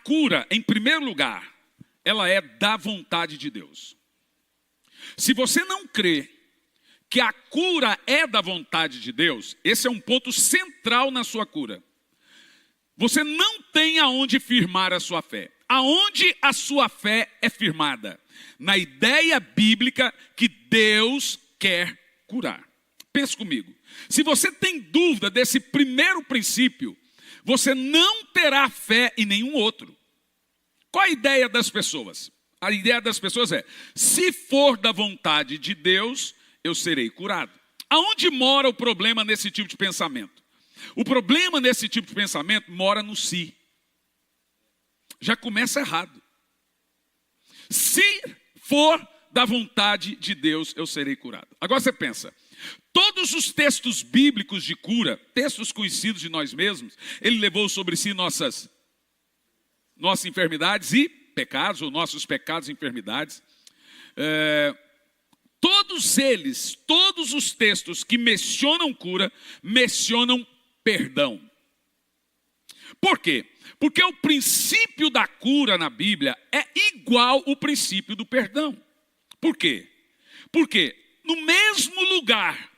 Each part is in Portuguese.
cura, em primeiro lugar, ela é da vontade de Deus. Se você não crê que a cura é da vontade de Deus, esse é um ponto central na sua cura. Você não tem aonde firmar a sua fé. Aonde a sua fé é firmada? Na ideia bíblica que Deus quer curar. Pense comigo. Se você tem dúvida desse primeiro princípio, você não terá fé em nenhum outro. Qual a ideia das pessoas? A ideia das pessoas é: se for da vontade de Deus, eu serei curado. Aonde mora o problema nesse tipo de pensamento? O problema nesse tipo de pensamento mora no si. Já começa errado. Se for da vontade de Deus, eu serei curado. Agora você pensa, todos os textos bíblicos de cura, textos conhecidos de nós mesmos, ele levou sobre si nossas enfermidades e pecados, ou nossos pecados e enfermidades. Todos os textos que mencionam cura, mencionam perdão. Por quê? Porque o princípio da cura na Bíblia é igual ao princípio do perdão. Por quê? Porque no mesmo lugar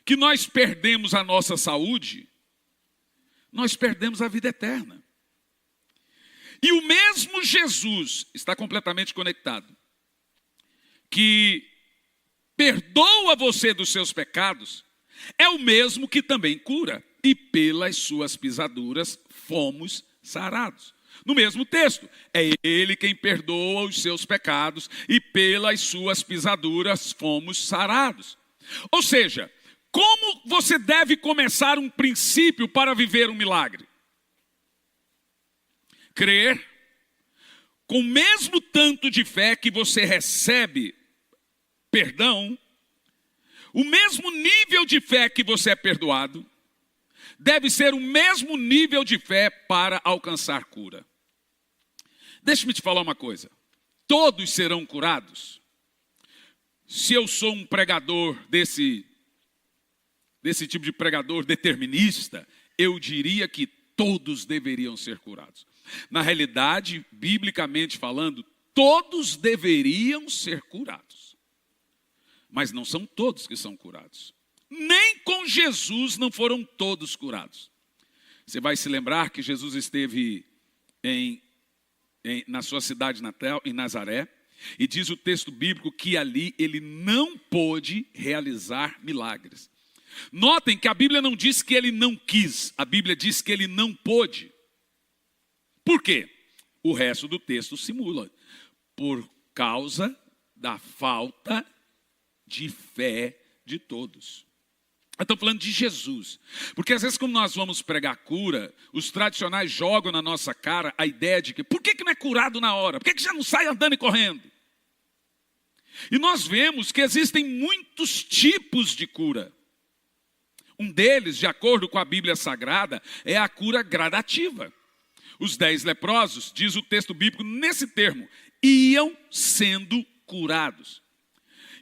que nós perdemos a nossa saúde, nós perdemos a vida eterna. E o mesmo Jesus está completamente conectado, que perdoa você dos seus pecados, é o mesmo que também cura. E pelas suas pisaduras fomos sarados. No mesmo texto, é Ele quem perdoa os seus pecados e pelas suas pisaduras fomos sarados. Ou seja, como você deve começar um princípio para viver um milagre? Crer com o mesmo tanto de fé que você recebe perdão, o mesmo nível de fé que você é perdoado, deve ser o mesmo nível de fé para alcançar cura. Deixe-me te falar uma coisa. Todos serão curados? Se eu sou um pregador desse tipo de pregador determinista, eu diria que todos deveriam ser curados. Na realidade, biblicamente falando, todos deveriam ser curados. Mas não são todos que são curados. Nem com Jesus não foram todos curados. Você vai se lembrar que Jesus esteve na sua cidade natal, em Nazaré, e diz o texto bíblico que ali ele não pôde realizar milagres. Notem que a Bíblia não diz que ele não quis, a Bíblia diz que ele não pôde. Por quê? O resto do texto simula. Por causa da falta de fé de todos. Eu estou falando de Jesus, porque às vezes quando nós vamos pregar cura, os tradicionais jogam na nossa cara a ideia de que, por que não é curado na hora? Por que já não sai andando e correndo? E nós vemos que existem muitos tipos de cura. Um deles, de acordo com a Bíblia Sagrada, é a cura gradativa. Os 10 leprosos, diz o texto bíblico nesse termo, iam sendo curados.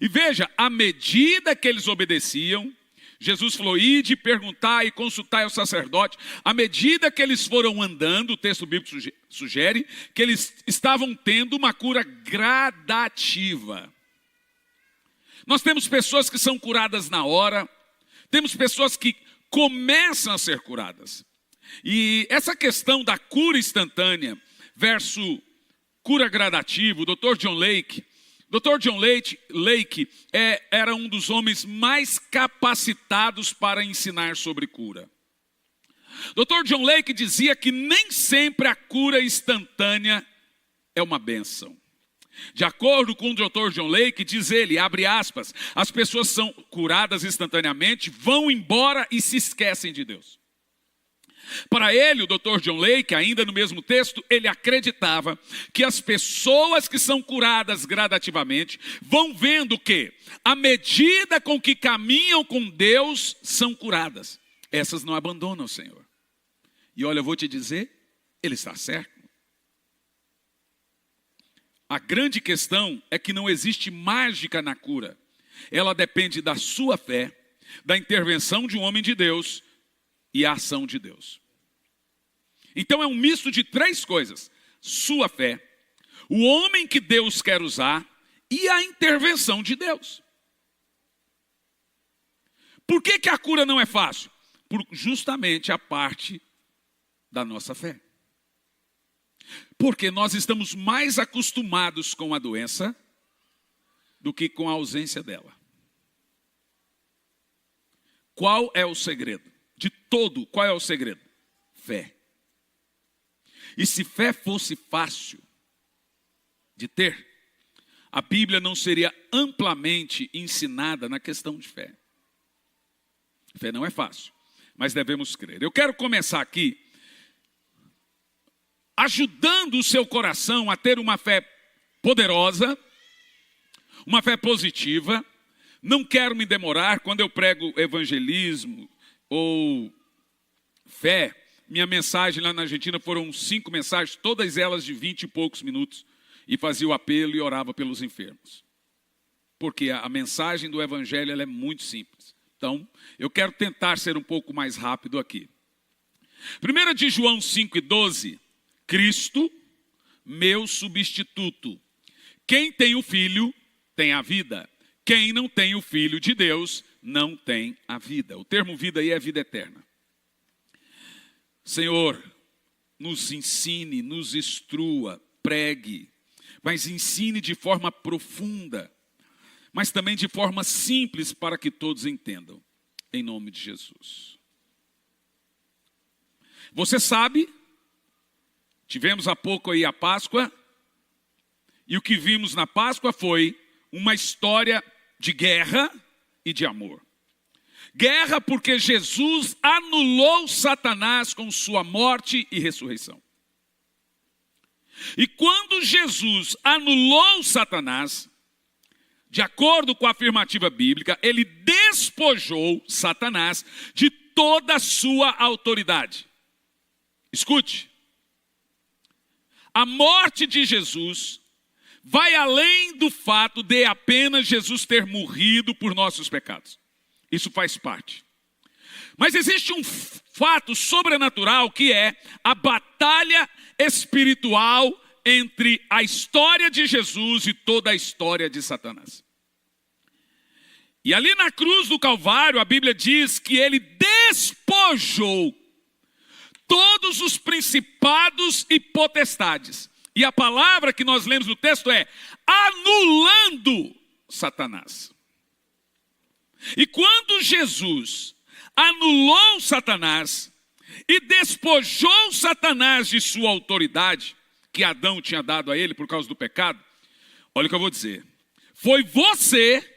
E veja, à medida que eles obedeciam, Jesus falou: ide, perguntar e consultar ao sacerdote. À medida que eles foram andando, o texto bíblico sugere que eles estavam tendo uma cura gradativa. Nós temos pessoas que são curadas na hora, temos pessoas que começam a ser curadas. E essa questão da cura instantânea versus cura gradativa, o Dr. John Lake era um dos homens mais capacitados para ensinar sobre cura. Dr. John Lake dizia que nem sempre a cura instantânea é uma bênção. De acordo com o Dr. John Lake, diz ele, abre aspas, as pessoas são curadas instantaneamente, vão embora e se esquecem de Deus. Para ele, o Dr. John Lake, ainda no mesmo texto, ele acreditava que as pessoas que são curadas gradativamente vão vendo que, à medida com que caminham com Deus, são curadas. Essas não abandonam o Senhor. E olha, eu vou te dizer, ele está certo. A grande questão é que não existe mágica na cura. Ela depende da sua fé, da intervenção de um homem de Deus e a ação de Deus. Então é um misto de 3 coisas: sua fé, o homem que Deus quer usar e a intervenção de Deus. Por que a cura não é fácil? Por justamente a parte da nossa fé. Porque nós estamos mais acostumados com a doença do que com a ausência dela. Qual é o segredo? De todo, qual é o segredo? Fé. E se fé fosse fácil de ter, a Bíblia não seria amplamente ensinada na questão de fé. Fé não é fácil, mas devemos crer. Eu quero começar aqui ajudando o seu coração a ter uma fé poderosa, uma fé positiva. Não quero me demorar. Quando eu prego evangelismo ou fé, minha mensagem lá na Argentina foram 5 mensagens, todas elas de 20 e poucos minutos, e fazia o apelo e orava pelos enfermos. Porque a mensagem do evangelho ela é muito simples. Então, eu quero tentar ser um pouco mais rápido aqui. 1 de João 5:12, Cristo, meu substituto. Quem tem o Filho, tem a vida. Quem não tem o Filho de Deus, não tem a vida. O termo vida aí é vida eterna. Senhor, nos ensine, nos instrua, pregue, mas ensine de forma profunda, mas também de forma simples para que todos entendam, em nome de Jesus. Você sabe, tivemos há pouco aí a Páscoa, e o que vimos na Páscoa foi uma história de guerra e de amor. Guerra porque Jesus anulou Satanás com sua morte e ressurreição. E quando Jesus anulou Satanás, de acordo com a afirmativa bíblica, ele despojou Satanás de toda a sua autoridade. Escute, a morte de Jesus vai além do fato de apenas Jesus ter morrido por nossos pecados. Isso faz parte. Mas existe um fato sobrenatural que é a batalha espiritual entre a história de Jesus e toda a história de Satanás. E ali na cruz do Calvário, a Bíblia diz que ele despojou todos os principados e potestades. E a palavra que nós lemos no texto é anulando Satanás. E quando Jesus anulou Satanás e despojou Satanás de sua autoridade, que Adão tinha dado a ele por causa do pecado, olha o que eu vou dizer. Foi você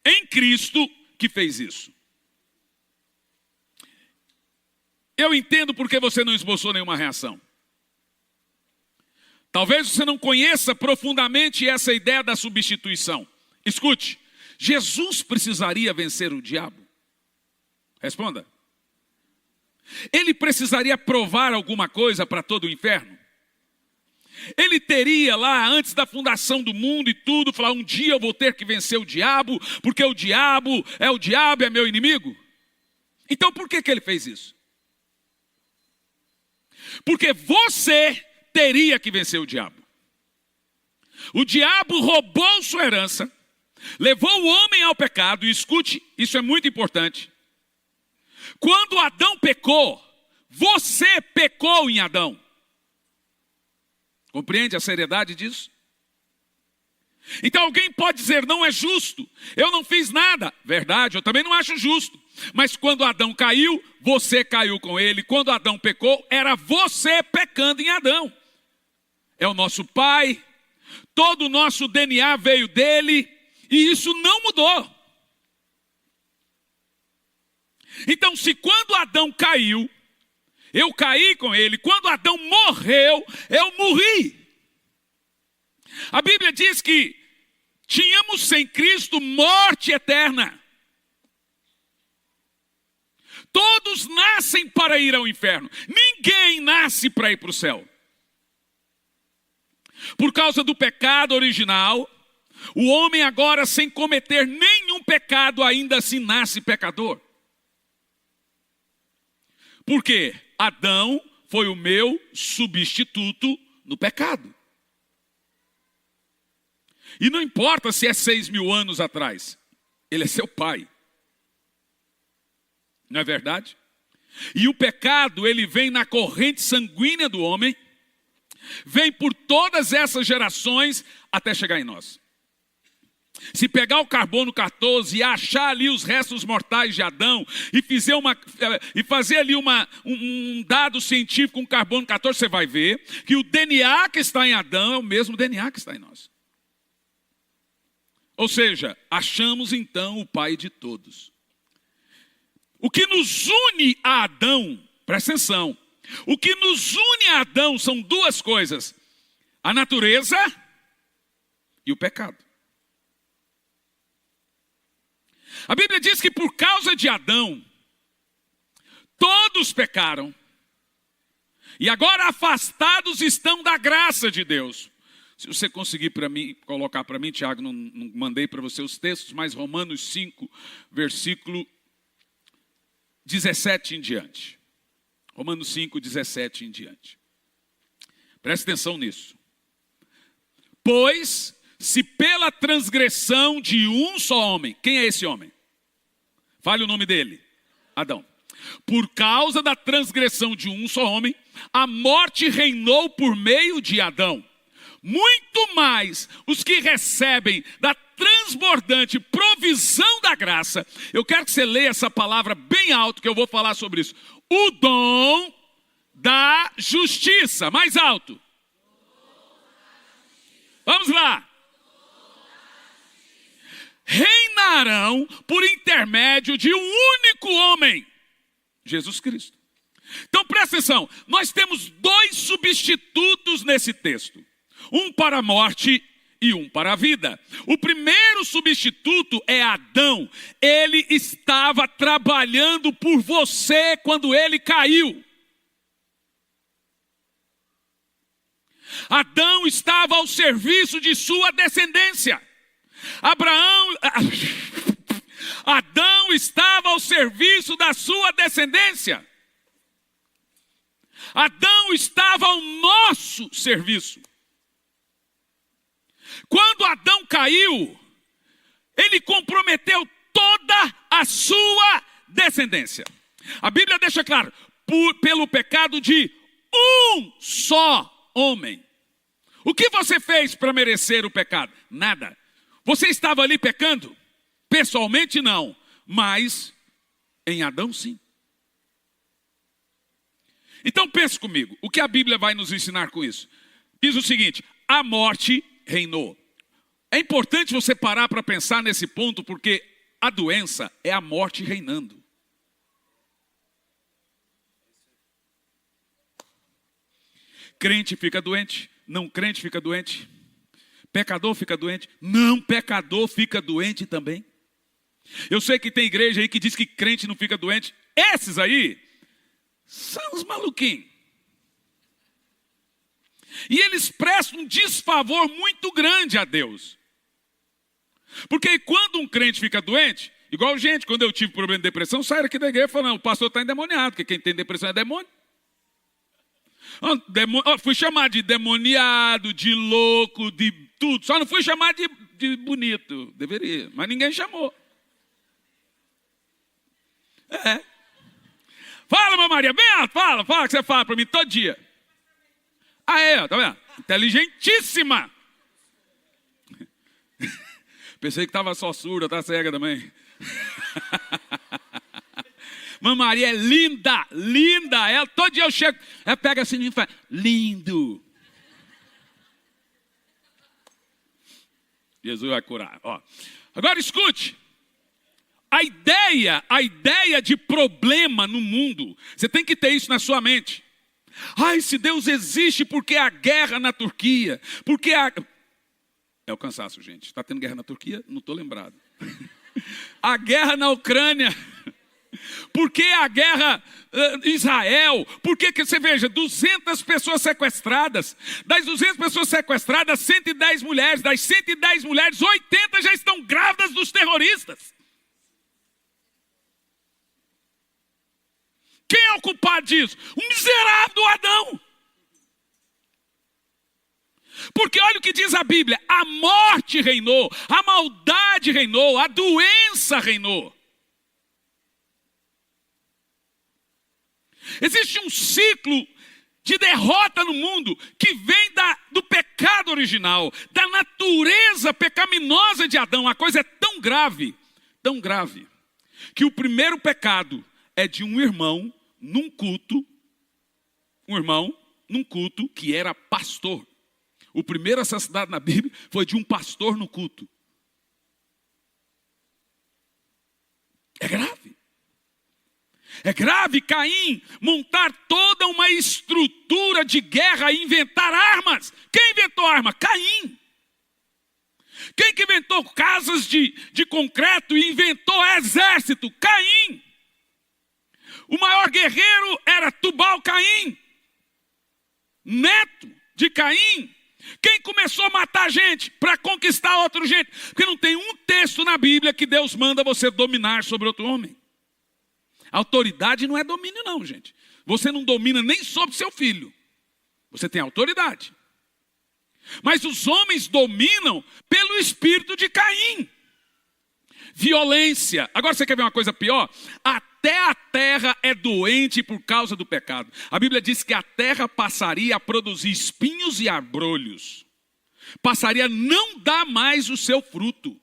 em Cristo que fez isso. Eu entendo porque você não esboçou nenhuma reação. Talvez você não conheça profundamente essa ideia da substituição. Escute, Jesus precisaria vencer o diabo? Responda. Ele precisaria provar alguma coisa para todo o inferno? Ele teria lá, antes da fundação do mundo e tudo, falar, um dia eu vou ter que vencer o diabo, porque o diabo é meu inimigo? Então por que ele fez isso? Porque você teria que vencer o diabo. O diabo roubou sua herança, levou o homem ao pecado, e escute, isso é muito importante. Quando Adão pecou, você pecou em Adão. Compreende a seriedade disso? Então alguém pode dizer, não é justo, eu não fiz nada. Verdade, eu também não acho justo. Mas quando Adão caiu, você caiu com ele. Quando Adão pecou, era você pecando em Adão. É o nosso pai, todo o nosso DNA veio dele, e isso não mudou. Então, se quando Adão caiu, eu caí com ele, quando Adão morreu, eu morri. A Bíblia diz que tínhamos sem Cristo morte eterna. Todos nascem para ir ao inferno. Ninguém nasce para ir para o céu. Por causa do pecado original, o homem agora, sem cometer nenhum pecado, ainda assim nasce pecador. Por quê? Adão foi o meu substituto no pecado. E não importa se é 6.000 anos atrás, ele é seu pai. Não é verdade? E o pecado, ele vem na corrente sanguínea do homem, vem por todas essas gerações até chegar em nós. Se pegar o carbono 14 e achar ali os restos mortais de Adão e fazer ali um dado científico com carbono 14, você vai ver que o DNA que está em Adão é o mesmo DNA que está em nós. Ou seja, achamos então o pai de todos. O que nos une a Adão, presta atenção, o que nos une a Adão são duas coisas: a natureza e o pecado. A Bíblia diz que por causa de Adão, todos pecaram, e agora afastados estão da graça de Deus. Se você conseguir colocar para mim, Tiago, não mandei para você os textos, mas Romanos 5, versículo 17 em diante. Romanos 5, 17 em diante. Preste atenção nisso. Pois, se pela transgressão de um só homem, quem é esse homem? Fale o nome dele. Adão. Por causa da transgressão de um só homem, a morte reinou por meio de Adão. Muito mais os que recebem da transbordante provisão da graça. Eu quero que você leia essa palavra bem alto, que eu vou falar sobre isso. O dom da justiça. Mais alto. Vamos lá. Reinarão por intermédio de um único homem, Jesus Cristo. Então presta atenção, nós temos dois substitutos nesse texto. Um para a morte e um para a vida. O primeiro substituto é Adão. Ele estava trabalhando por você quando ele caiu. Adão estava ao serviço de sua descendência. Adão estava ao serviço da sua descendência. Adão estava ao nosso serviço. Quando Adão caiu, ele comprometeu toda a sua descendência. A Bíblia deixa claro, pelo pecado de um só homem. O que você fez para merecer o pecado? Nada. Você estava ali pecando? Pessoalmente não, mas em Adão sim. Então pense comigo, o que a Bíblia vai nos ensinar com isso? Diz o seguinte: a morte reinou. É importante você parar para pensar nesse ponto, porque a doença é a morte reinando. Crente fica doente, não crente fica doente. Pecador fica doente, não pecador fica doente também. Eu sei que tem igreja aí que diz que crente não fica doente. Esses aí são os maluquinhos. E eles prestam um desfavor muito grande a Deus. Porque quando um crente fica doente, igual gente, quando eu tive problema de depressão, saíram aqui da igreja falando, o pastor está endemoniado, porque quem tem depressão é demônio. Fui chamado de demoniado, de louco, de tudo. Só não fui chamado de bonito. Deveria, mas ninguém chamou. É. Fala, mamãe Maria, bem alto, fala que você fala para mim todo dia. Ah, é, tá vendo? Inteligentíssima. Pensei que estava só surda, tá cega também. Mamãe Maria é linda, linda. Ela, todo dia eu chego, ela pega assim e fala, lindo. Jesus vai curar. Ó. Agora escute. A ideia de problema no mundo, você tem que ter isso na sua mente. Ai, se Deus existe, por que a guerra na Turquia? Por que a... É o cansaço, gente. Está tendo guerra na Turquia? Não estou lembrado. A guerra na Ucrânia. Por que a guerra em Israel? Por que você veja, 200 pessoas sequestradas. Das 200 pessoas sequestradas, 110 mulheres. Das 110 mulheres, 80 já estão grávidas dos terroristas. Quem é o culpado disso? O miserável do Adão. Porque olha o que diz a Bíblia: a morte reinou, a maldade reinou, a doença reinou. Existe um ciclo de derrota no mundo que vem do pecado original, da natureza pecaminosa de Adão. A coisa é tão grave, que o primeiro pecado é de um irmão num culto que era pastor. O primeiro assassinato na Bíblia foi de um pastor no culto. É grave. É grave Caim montar toda uma estrutura de guerra e inventar armas. Quem inventou arma? Caim. Quem que inventou casas de concreto e inventou exército? Caim. O maior guerreiro era Tubal-Caim, neto de Caim. Quem começou a matar gente para conquistar outro gente? Porque não tem um texto na Bíblia que Deus manda você dominar sobre outro homem. Autoridade não é domínio não, gente. Você não domina nem sobre seu filho. Você tem autoridade. Mas os homens dominam pelo espírito de Caim. Violência. Agora você quer ver uma coisa pior? Até a terra é doente por causa do pecado. A Bíblia diz que a terra passaria a produzir espinhos e abrolhos. Passaria a não dar mais o seu fruto.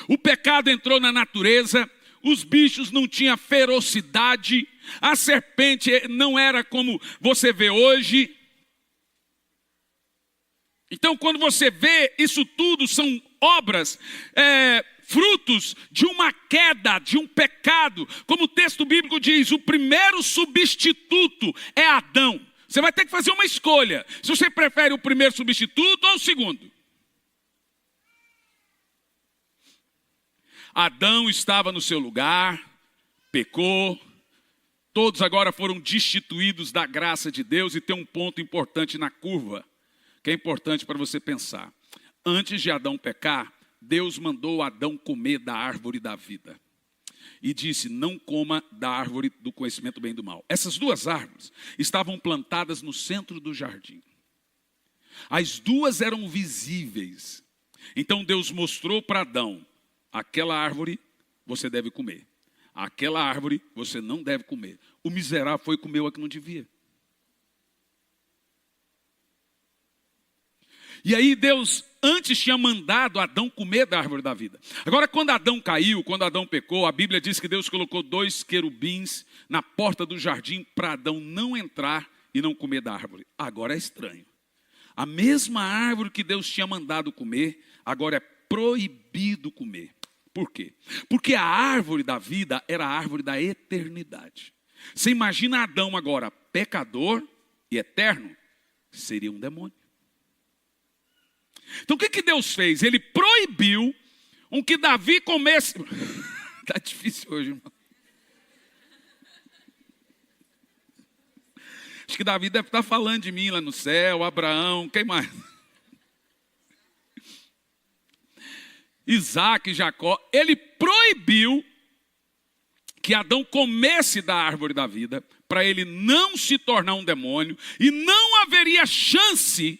O pecado entrou na natureza. Os bichos não tinham ferocidade. A serpente não era como você vê hoje. Então, quando você vê isso tudo, são obras, frutos de uma queda, de um pecado. Como o texto bíblico diz, o primeiro substituto é Adão. Você vai ter que fazer uma escolha. Se você prefere o primeiro substituto ou o segundo. Adão estava no seu lugar, pecou, todos agora foram destituídos da graça de Deus. E tem um ponto importante na curva, que é importante para você pensar. Antes de Adão pecar, Deus mandou Adão comer da árvore da vida. E disse, não coma da árvore do conhecimento do bem e do mal. Essas duas árvores estavam plantadas no centro do jardim. As duas eram visíveis. Então Deus mostrou para Adão, aquela árvore você deve comer. Aquela árvore você não deve comer. O miserável foi e comeu a que não devia. E aí Deus antes tinha mandado Adão comer da árvore da vida. Agora quando Adão caiu, quando Adão pecou, a Bíblia diz que Deus colocou 2 querubins na porta do jardim para Adão não entrar e não comer da árvore. Agora é estranho. A mesma árvore que Deus tinha mandado comer, agora é proibido comer. Por quê? Porque a árvore da vida era a árvore da eternidade. Você imagina Adão agora, pecador e eterno, seria um demônio. Então o que Deus fez? Ele proibiu que Davi comesse. Está difícil hoje, irmão. Acho que Davi deve estar falando de mim lá no céu, Abraão, quem mais? Isaac, Jacó. Ele proibiu que Adão comesse da árvore da vida, para ele não se tornar um demônio, e não haveria chance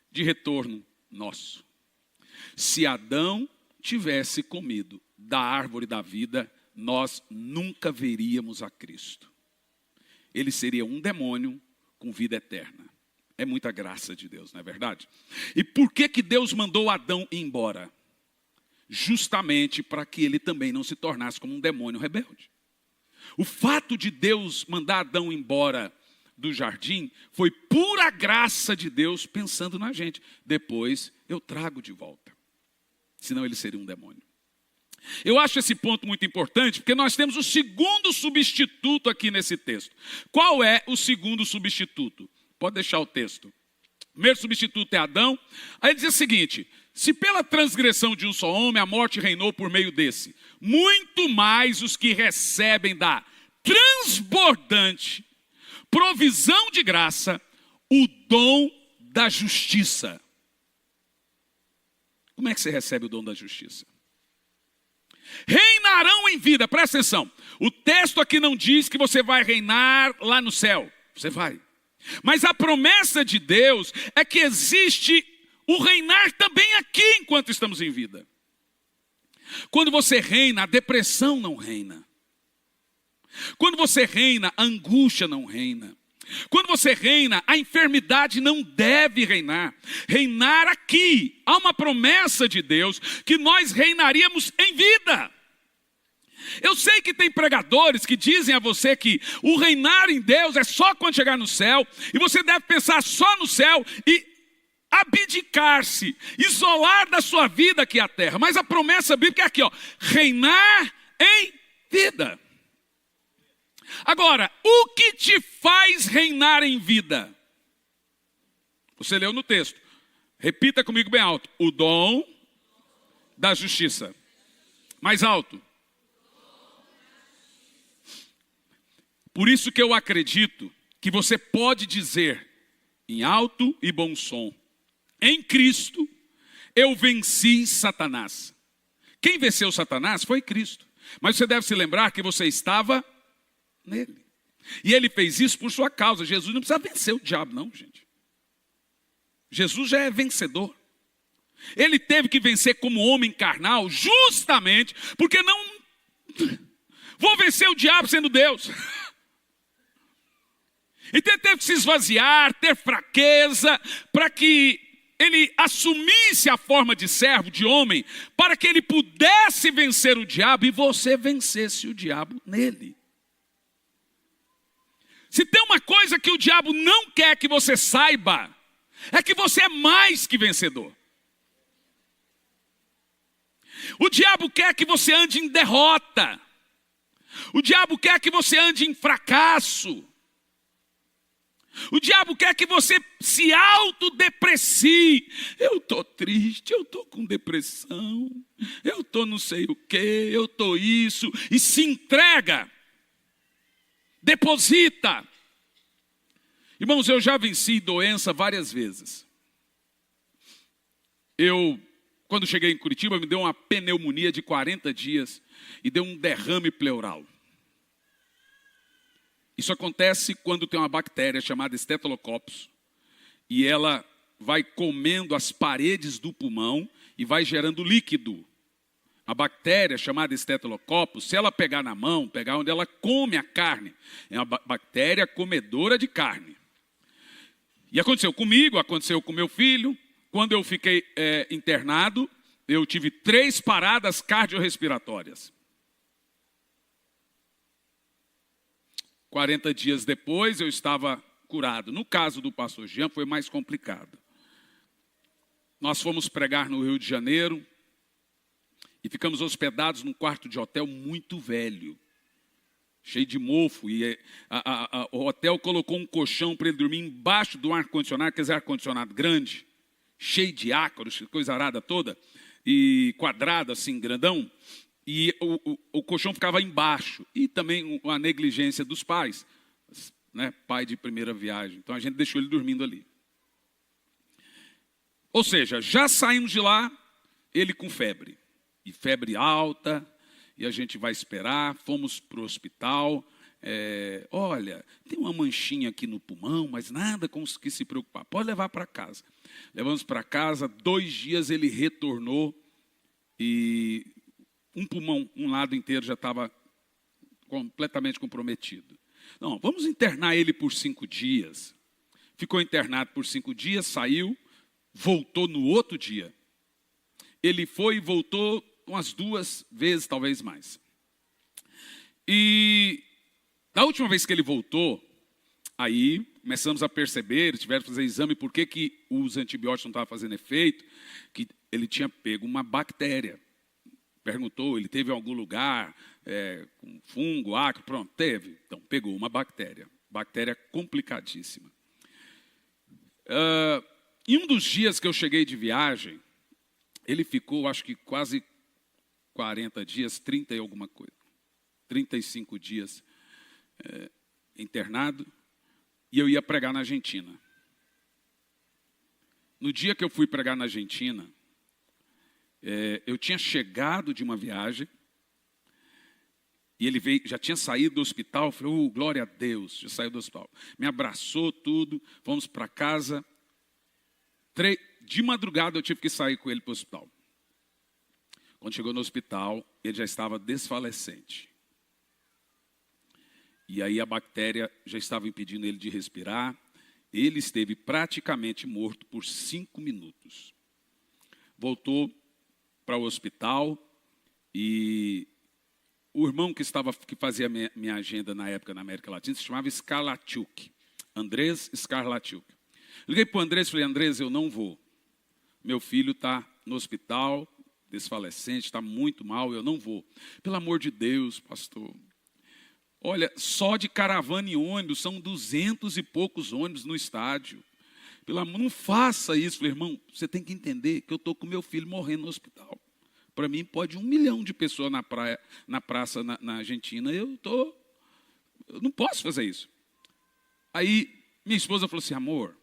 de retorno nosso. Se Adão tivesse comido da árvore da vida, nós nunca veríamos a Cristo. Ele seria um demônio com vida eterna. É muita graça de Deus, não é verdade? E por que Deus mandou Adão ir embora? Justamente para que ele também não se tornasse como um demônio rebelde. O fato de Deus mandar Adão embora do jardim foi pura graça de Deus pensando na gente. Depois eu trago de volta. Senão ele seria um demônio. Eu acho esse ponto muito importante porque nós temos o segundo substituto aqui nesse texto. Qual é o segundo substituto? Pode deixar o texto. O primeiro substituto é Adão. Aí ele diz o seguinte: se pela transgressão de um só homem a morte reinou por meio desse, muito mais os que recebem da transbordante provisão de graça, o dom da justiça. Como é que você recebe o dom da justiça? reinarão em vida. Presta atenção. O texto aqui não diz que você vai reinar lá no céu. Você vai. Mas a promessa de Deus é que existe o reinar também aqui enquanto estamos em vida. Quando você reina, a depressão não reina. Quando você reina, a angústia não reina. Quando você reina, a enfermidade não deve reinar. Reinar aqui. Há uma promessa de Deus que nós reinaríamos em vida. Eu sei que tem pregadores que dizem a você que o reinar em Deus é só quando chegar no céu. E você deve pensar só no céu e abdicar-se, isolar da sua vida aqui a terra. Mas a promessa bíblica é aqui, ó, reinar em vida. Agora, o que te faz reinar em vida? Você leu no texto. Repita comigo bem alto. O dom da justiça. Mais alto. Por isso que eu acredito que você pode dizer em alto e bom som: em Cristo eu venci Satanás. Quem venceu Satanás foi Cristo. Mas você deve se lembrar que você estava nele. E ele fez isso por sua causa. Jesus não precisa vencer o diabo não, gente. Jesus já é vencedor. Ele teve que vencer como homem carnal justamente porque não vou vencer o diabo sendo Deus. Então ele teve que se esvaziar, ter fraqueza, para que ele assumisse a forma de servo, de homem, para que ele pudesse vencer o diabo e você vencesse o diabo nele. Se tem uma coisa que o diabo não quer que você saiba, é que você é mais que vencedor. O diabo quer que você ande em derrota. O diabo quer que você ande em fracasso. O diabo quer que você se autodeprecie. Eu estou triste, eu estou com depressão, eu estou não sei o que, eu estou isso. E se entrega. Deposita. Irmãos, eu já venci doença várias vezes. Quando cheguei em Curitiba, me deu uma pneumonia de 40 dias e deu um derrame pleural. Isso acontece quando tem uma bactéria chamada Staphylococcus e ela vai comendo as paredes do pulmão e vai gerando líquido. A bactéria chamada Staphylococcus, se ela pegar na mão, pegar onde ela come a carne, é uma bactéria comedora de carne. E aconteceu comigo, aconteceu com meu filho. Quando eu fiquei internado, eu tive 3 paradas cardiorrespiratórias. 40 dias depois eu estava curado. No caso do pastor Jean foi mais complicado. Nós fomos pregar no Rio de Janeiro e ficamos hospedados num quarto de hotel muito velho, cheio de mofo. E o hotel colocou um colchão para ele dormir embaixo do ar-condicionado, quer dizer, ar-condicionado grande, cheio de ácaros, coisa arada toda, e quadrado assim, grandão. E o colchão ficava embaixo. E também a negligência dos pais, né? Pai de primeira viagem. Então a gente deixou ele dormindo ali. Ou seja, já saímos de lá, ele com febre. E febre alta, e a gente vai esperar. Fomos para o hospital. Olha, tem uma manchinha aqui no pulmão, mas nada com que se preocupar. Pode levar para casa. Levamos para casa, 2 dias ele retornou e um pulmão, um lado inteiro já estava completamente comprometido. Não, vamos internar ele por 5 dias. Ficou internado por 5 dias, saiu, voltou no outro dia. Ele foi e voltou umas 2 vezes, talvez mais. E da última vez que ele voltou, aí começamos a perceber, tiveram que fazer exame, por que os antibióticos não estavam fazendo efeito, que ele tinha pego uma bactéria. Perguntou, ele teve em algum lugar, com fungo, ácaro, pronto, teve. Então, pegou uma bactéria complicadíssima. Em um dos dias que eu cheguei de viagem, ele ficou, acho que quase 40 dias, 30 e alguma coisa, 35 dias internado, e eu ia pregar na Argentina. No dia que eu fui pregar na Argentina, eu tinha chegado de uma viagem E ele veio, já tinha saído do hospital, eu falei, glória a Deus, já saiu do hospital. Me abraçou tudo, fomos para casa. De madrugada eu tive que sair com ele para o hospital. Quando chegou no hospital, ele já estava desfalecente. E aí a bactéria já estava impedindo ele de respirar. Ele esteve praticamente morto por 5 minutos. Voltou para o hospital e o irmão que fazia minha agenda na época na América Latina se chamava Skarlatiuk. Andrés Skarlatiuk. Liguei para o Andrés e falei, Andrés, eu não vou. Meu filho está no hospital, desfalecente, está muito mal, eu não vou. Pelo amor de Deus, pastor. Olha, só de caravana e ônibus, são 200 e poucos ônibus no estádio. Não faça isso. Falei, irmão, você tem que entender que eu estou com meu filho morrendo no hospital. Para mim, pode 1 milhão de pessoas na praça na Argentina. Eu não posso fazer isso. Aí, minha esposa falou assim, amor,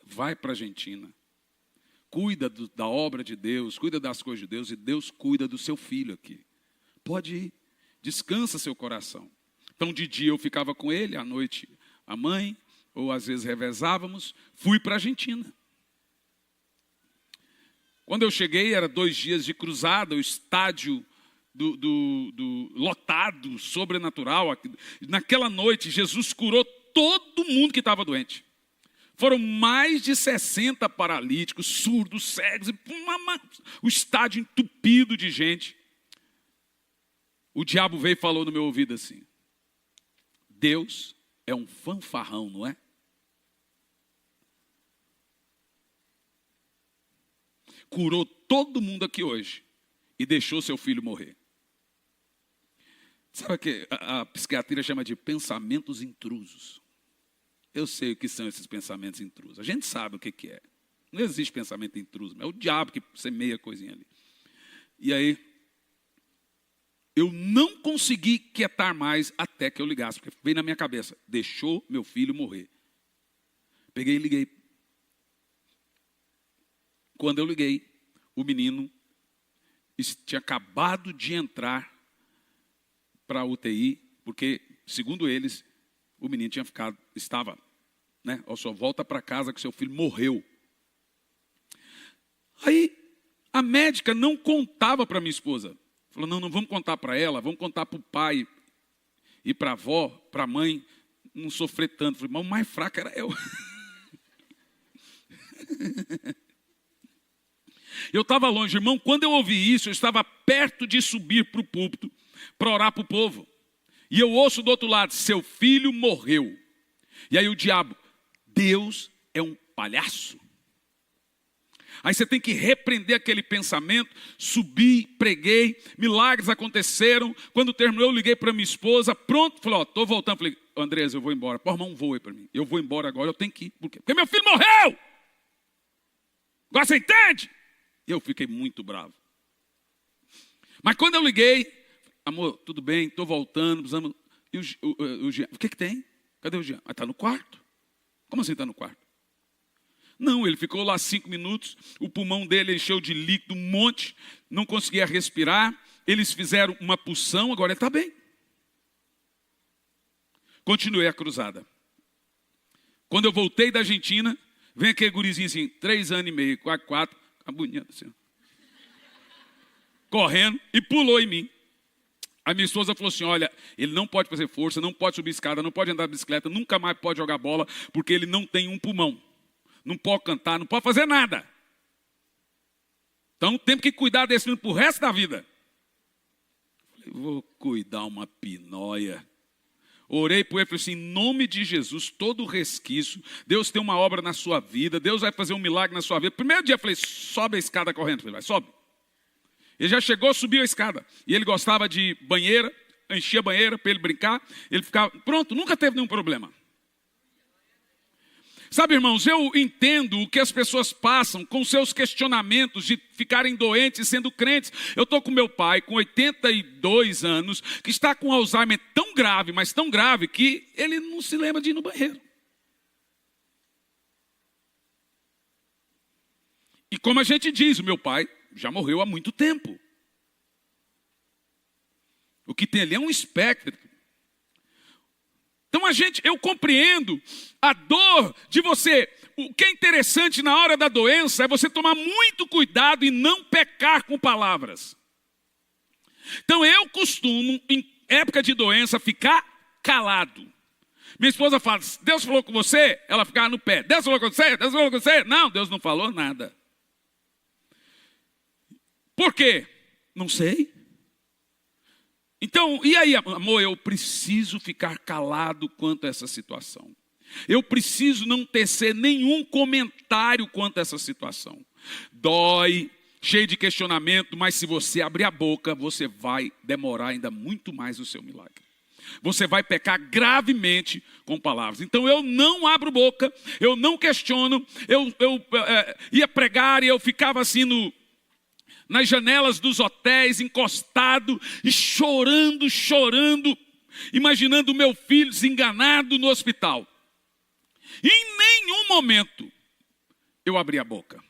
vai para a Argentina. Cuida da obra de Deus, cuida das coisas de Deus, e Deus cuida do seu filho aqui. Pode ir, descansa seu coração. Então, de dia eu ficava com ele, à noite a mãe, ou às vezes revezávamos, fui para a Argentina. Quando eu cheguei, era 2 dias de cruzada, o estádio lotado, sobrenatural. Naquela noite, Jesus curou todo mundo que estava doente. Foram mais de 60 paralíticos, surdos, cegos, o estádio entupido de gente. O diabo veio e falou no meu ouvido assim, Deus é um fanfarrão, não é? Curou todo mundo aqui hoje e deixou seu filho morrer. Sabe o que a psiquiatria chama de pensamentos intrusos? Eu sei o que são esses pensamentos intrusos. A gente sabe o que é. Não existe pensamento intruso, é o diabo que semeia a coisinha ali. E aí, eu não consegui quietar mais até que eu ligasse, porque veio na minha cabeça, deixou meu filho morrer. Peguei e liguei. Quando eu liguei, o menino tinha acabado de entrar para a UTI, porque, segundo eles, o menino estava, ó, só volta para casa que seu filho morreu. Aí, a médica não contava para minha esposa. Falou, não vamos contar para ela, vamos contar para o pai e para a avó, para a mãe, não sofrer tanto. Falei, mas o mais fraco era eu. Eu estava longe, irmão, quando eu ouvi isso, eu estava perto de subir para o púlpito para orar para o povo. E eu ouço do outro lado, seu filho morreu. E aí o diabo, Deus é um palhaço. Aí você tem que repreender aquele pensamento, subi, preguei, milagres aconteceram. Quando terminou, eu liguei para minha esposa, pronto, falei, estou voltando. Falei, Andrés, eu vou embora. Pô, arrumar um voo aí para mim. Eu vou embora agora, eu tenho que ir. Por quê? Porque meu filho morreu! Agora você entende? E eu fiquei muito bravo. Mas quando eu liguei, amor, tudo bem, estou voltando, precisamos... E o Jean, o que tem? Cadê o Jean? Está no quarto. Como assim está no quarto? Não, ele ficou lá 5 minutos, o pulmão dele encheu de líquido, um monte, não conseguia respirar, eles fizeram uma punção, agora ele está bem. Continuei a cruzada. Quando eu voltei da Argentina, vem aquele gurizinho assim, 3 anos e meio, 4, a bonita assim, correndo e pulou em mim. A minha esposa falou assim, olha, ele não pode fazer força, não pode subir escada, não pode andar de bicicleta, nunca mais pode jogar bola, porque ele não tem um pulmão. Não pode cantar, não pode fazer nada. Então temos que cuidar desse menino para o resto da vida. Falei, vou cuidar uma pinóia. Orei por ele e falei assim, em nome de Jesus, todo o resquício, Deus tem uma obra na sua vida, Deus vai fazer um milagre na sua vida. Primeiro dia eu falei, sobe a escada correndo. Falei, vai, sobe. Ele já chegou, subiu a escada. E ele gostava de banheira, enchia a banheira para ele brincar. Ele ficava, pronto, nunca teve nenhum problema. Sabe, irmãos, eu entendo o que as pessoas passam com seus questionamentos de ficarem doentes sendo crentes. Eu estou com meu pai, com 82 anos, que está com Alzheimer tão grave, mas tão grave, que ele não se lembra de ir no banheiro. E como a gente diz, o meu pai já morreu há muito tempo. O que tem ali é um espectro. Então eu compreendo a dor de você. O que é interessante na hora da doença é você tomar muito cuidado e não pecar com palavras. Então eu costumo, em época de doença, ficar calado. Minha esposa fala, Deus falou com você? Ela ficava no pé. Deus falou com você? Deus falou com você? Não, Deus não falou nada. Por quê? Não sei. Então, e aí, amor, eu preciso ficar calado quanto a essa situação. Eu preciso não tecer nenhum comentário quanto a essa situação. Dói, cheio de questionamento, mas se você abrir a boca, você vai demorar ainda muito mais o seu milagre. Você vai pecar gravemente com palavras. Então eu não abro boca, eu não questiono. Eu ia pregar e eu ficava assim nas janelas dos hotéis, encostado e chorando, imaginando o meu filho desenganado no hospital. E em nenhum momento eu abri a boca.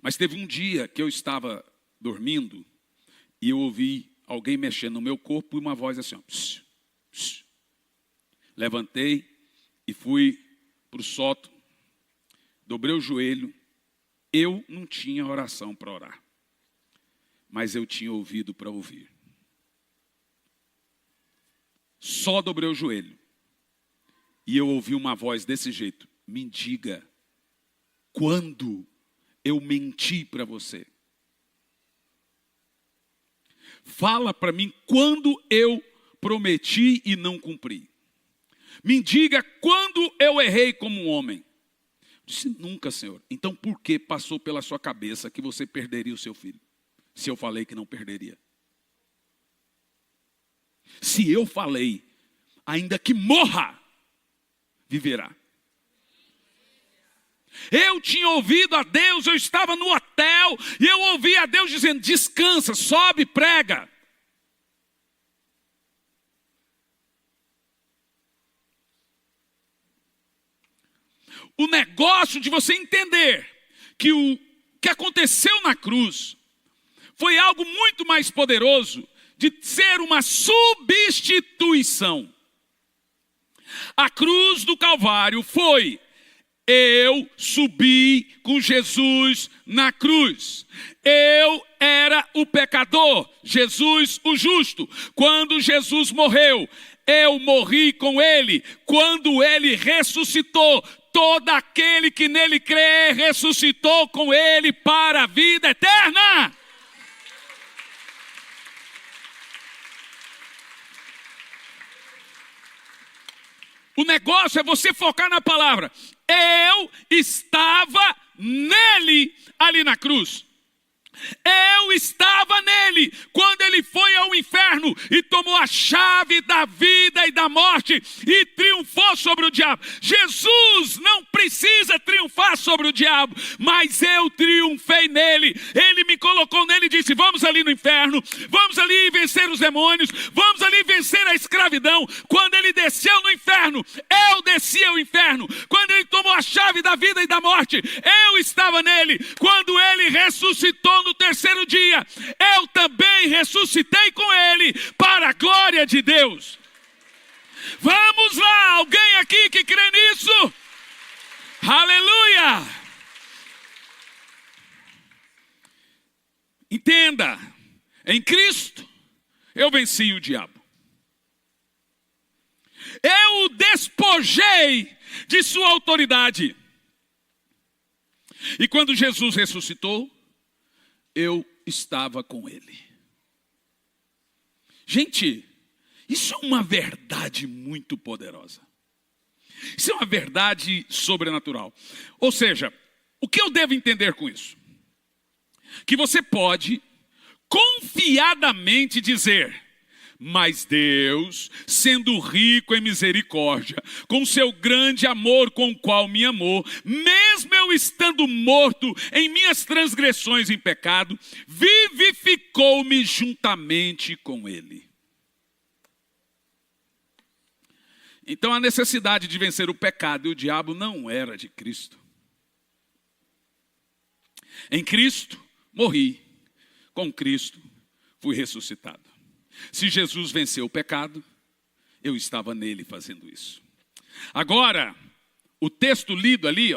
Mas teve um dia que eu estava dormindo e eu ouvi alguém mexendo no meu corpo e uma voz assim, ó, pss, pss. Levantei e fui para o sótão, dobrei o joelho. Eu não tinha oração para orar, mas eu tinha ouvido para ouvir. Só dobrei o joelho e eu ouvi uma voz desse jeito, me diga quando eu menti para você. Fala para mim quando eu prometi e não cumpri. Me diga quando eu errei como um homem. Eu disse, nunca, Senhor. Então por que passou pela sua cabeça que você perderia o seu filho? Se eu falei que não perderia. Se eu falei, ainda que morra, viverá. Eu tinha ouvido a Deus, eu estava no hotel e eu ouvi a Deus dizendo, descansa, sobe, prega. O negócio de você entender que o que aconteceu na cruz foi algo muito mais poderoso de ser uma substituição. A cruz do Calvário foi: eu subi com Jesus na cruz. Eu era o pecador, Jesus o justo. Quando Jesus morreu, eu morri com ele. Quando ele ressuscitou, todo aquele que nele crê, ressuscitou com ele para a vida eterna. O negócio é você focar na palavra. Eu estava nele ali na cruz. Eu estava nele quando ele foi ao inferno e tomou a chave da vida e da morte e triunfou sobre o diabo. Jesus não precisa triunfar sobre o diabo, mas eu triunfei nele. Ele me colocou nele e disse, vamos ali no inferno, vamos ali vencer os demônios, vamos ali vencer a escravidão. Quando ele desceu no inferno, eu desci ao inferno. Quando ele tomou a chave da vida e da morte, eu estava nele. Quando ele ressuscitou no terceiro dia, eu também ressuscitei com ele para a glória de Deus. Vamos lá, alguém aqui que crê nisso? Aleluia! Entenda, em Cristo eu venci o diabo. Eu o despojei de sua autoridade. E quando Jesus ressuscitou, eu estava com ele. Gente, isso é uma verdade muito poderosa. Isso é uma verdade sobrenatural. Ou seja, o que eu devo entender com isso? Que você pode confiadamente dizer, mas Deus, sendo rico em misericórdia, com seu grande amor com o qual me amou, mesmo eu estando morto em minhas transgressões em pecado, vivificou-me juntamente com ele. Então a necessidade de vencer o pecado e o diabo não era de Cristo. Em Cristo morri, com Cristo fui ressuscitado. Se Jesus venceu o pecado, eu estava nele fazendo isso. Agora, o texto lido ali,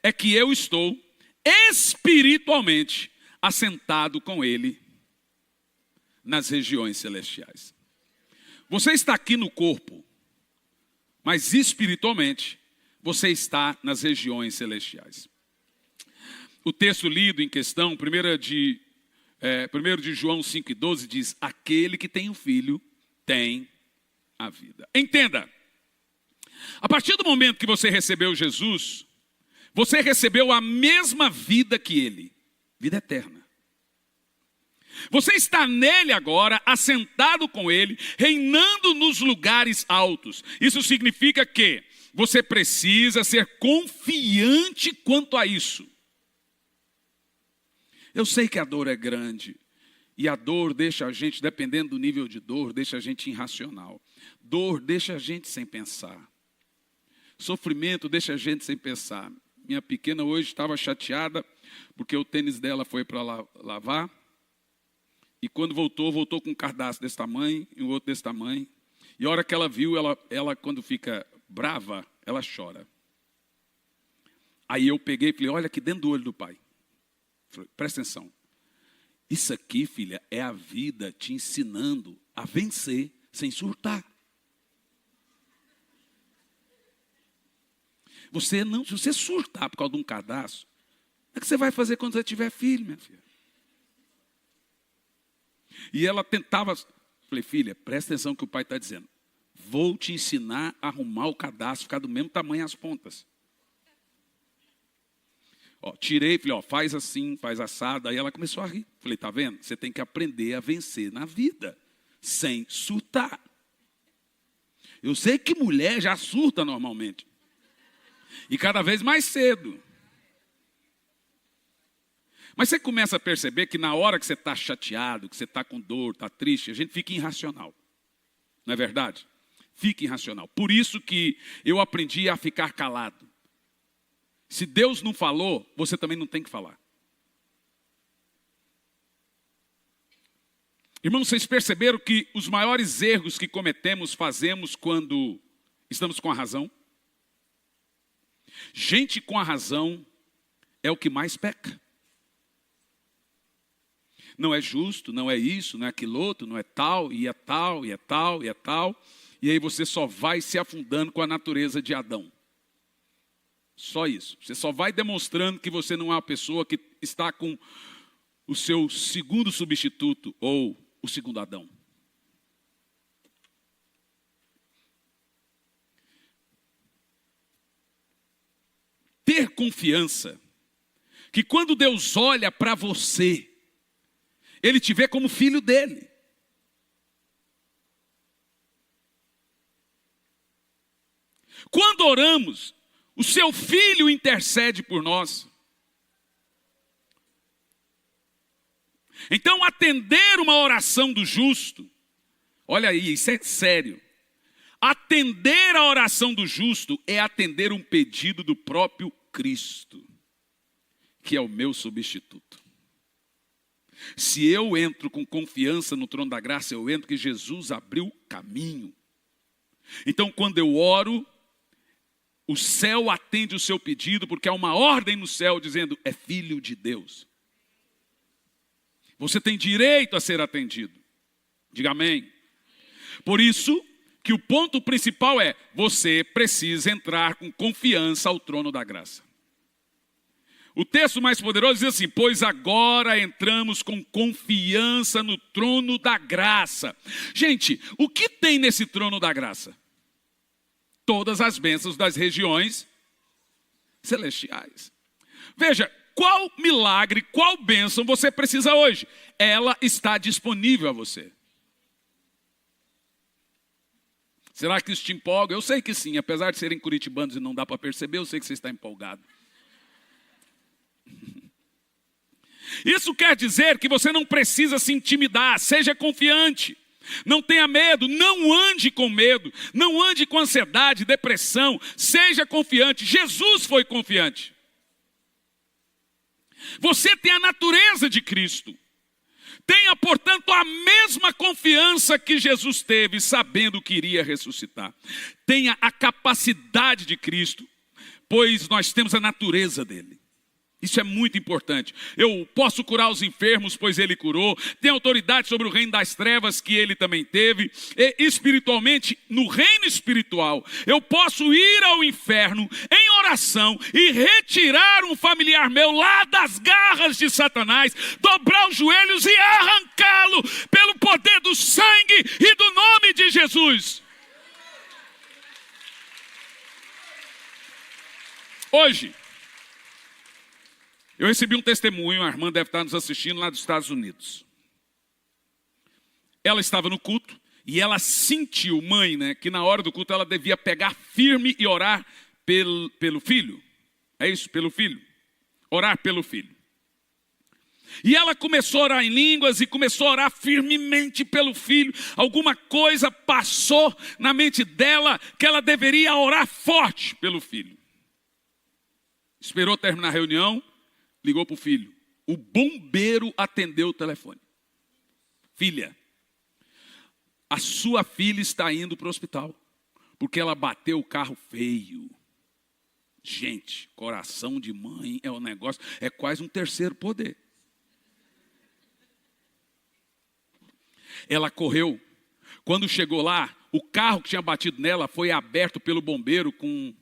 é que eu estou espiritualmente assentado com ele nas regiões celestiais. Você está aqui no corpo, mas espiritualmente você está nas regiões celestiais. O texto lido em questão, 1 de João 5,12 diz: aquele que tem o Filho tem a vida. Entenda, a partir do momento que você recebeu Jesus, você recebeu a mesma vida que ele, vida eterna. Você está nele agora, assentado com ele, reinando nos lugares altos. Isso significa que você precisa ser confiante quanto a isso. Eu sei que a dor é grande, e a dor deixa a gente, dependendo do nível de dor, deixa a gente irracional. Dor deixa a gente sem pensar. Sofrimento deixa a gente sem pensar. Minha pequena hoje estava chateada, porque o tênis dela foi para lavar, e quando voltou com um cadastro desse tamanho, e um outro desse tamanho, e a hora que ela viu, ela quando fica brava, ela chora. Aí eu peguei e falei: olha aqui dentro do olho do pai. Falei: presta atenção. Isso aqui, filha, é a vida te ensinando a vencer sem surtar. Se você surtar por causa de um cadastro, o que você vai fazer quando você tiver filho, minha filha? E ela tentava. Falei: filha, presta atenção no que o pai está dizendo. Vou te ensinar a arrumar o cadastro, ficar do mesmo tamanho as pontas. Tirei, falei: faz assim, faz assado. Aí ela começou a rir. Falei: tá vendo? Você tem que aprender a vencer na vida, sem surtar. Eu sei que mulher já surta normalmente. E cada vez mais cedo. Mas você começa a perceber que na hora que você está chateado, que você está com dor, está triste, a gente fica irracional. Não é verdade? Fica irracional. Por isso que eu aprendi a ficar calado. Se Deus não falou, você também não tem que falar. Irmãos, vocês perceberam que os maiores erros que cometemos, fazemos quando estamos com a razão? Gente com a razão é o que mais peca. Não é justo, não é isso, não é aquilo outro, não é tal, e é tal, e é tal, e é tal. E aí você só vai se afundando com a natureza de Adão. Só isso. Você só vai demonstrando que você não é uma pessoa que está com o seu segundo substituto ou o segundo Adão. Ter confiança que quando Deus olha para você, Ele te vê como filho dele. Quando oramos, o seu filho intercede por nós. Então, atender uma oração do justo, olha aí, isso é sério. Atender a oração do justo é atender um pedido do próprio Cristo, que é o meu substituto. Se eu entro com confiança no trono da graça, eu entro que Jesus abriu o caminho. Então, quando eu oro, o céu atende o seu pedido, porque há uma ordem no céu dizendo: é filho de Deus. Você tem direito a ser atendido. Diga amém. Por isso que o ponto principal é: você precisa entrar com confiança ao trono da graça. O texto mais poderoso diz assim: pois agora entramos com confiança no trono da graça. Gente, o que tem nesse trono da graça? Todas as bênçãos das regiões celestiais. Veja, qual milagre, qual bênção você precisa hoje? Ela está disponível a você. Será que isso te empolga? Eu sei que sim, apesar de serem curitibanos e não dá para perceber, eu sei que você está empolgado. Isso quer dizer que você não precisa se intimidar, seja confiante. Não tenha medo, não ande com medo, não ande com ansiedade, depressão, seja confiante. Jesus foi confiante. Você tem a natureza de Cristo. Tenha, portanto, a mesma confiança que Jesus teve, sabendo que iria ressuscitar. Tenha a capacidade de Cristo, pois nós temos a natureza dele. Isso é muito importante. Eu posso curar os enfermos, pois ele curou. Tem autoridade sobre o reino das trevas, que ele também teve. E espiritualmente, no reino espiritual, eu posso ir ao inferno em oração e retirar um familiar meu lá das garras de Satanás, dobrar os joelhos e arrancá-lo pelo poder do sangue e do nome de Jesus. Hoje, eu recebi um testemunho, a irmã deve estar nos assistindo lá dos Estados Unidos. Ela estava no culto e ela sentiu, mãe, né, que na hora do culto ela devia pegar firme e orar pelo filho. É isso, pelo filho. Orar pelo filho. E ela começou a orar em línguas e começou a orar firmemente pelo filho. Alguma coisa passou na mente dela que ela deveria orar forte pelo filho. Esperou terminar a reunião. Ligou para o filho. O bombeiro atendeu o telefone. Filha, a sua filha está indo para o hospital, porque ela bateu o carro feio. Gente, coração de mãe é um negócio, é quase um terceiro poder. Ela correu. Quando chegou lá, o carro que tinha batido nela foi aberto pelo bombeiro com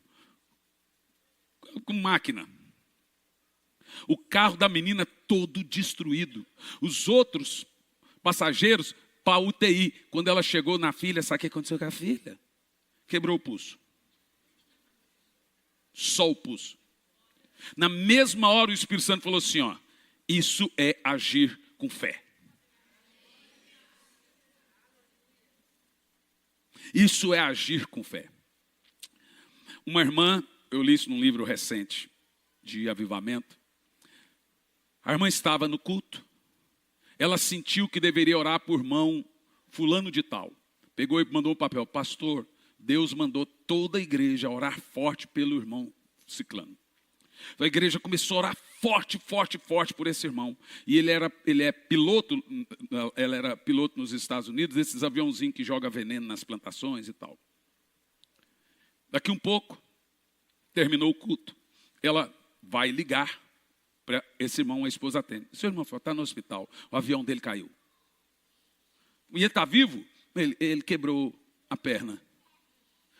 máquina. O carro da menina todo destruído. Os outros passageiros para a UTI. Quando ela chegou na filha, sabe o que aconteceu com a filha? Quebrou o pulso. Só o pulso. Na mesma hora o Espírito Santo falou assim, ó, isso é agir com fé. Isso é agir com fé. Uma irmã, eu li isso num livro recente de avivamento. A irmã estava no culto. Ela sentiu que deveria orar por irmão fulano de tal. Pegou e mandou um papel. Pastor, Deus mandou toda a igreja orar forte pelo irmão ciclano. Então a igreja começou a orar forte por esse irmão. E ela era piloto nos Estados Unidos, desses aviãozinhos que jogam veneno nas plantações e tal. Daqui um pouco, terminou o culto. Ela vai ligar para esse irmão, a esposa atende. Seu irmão está no hospital, o avião dele caiu. E ele está vivo? Ele quebrou a perna,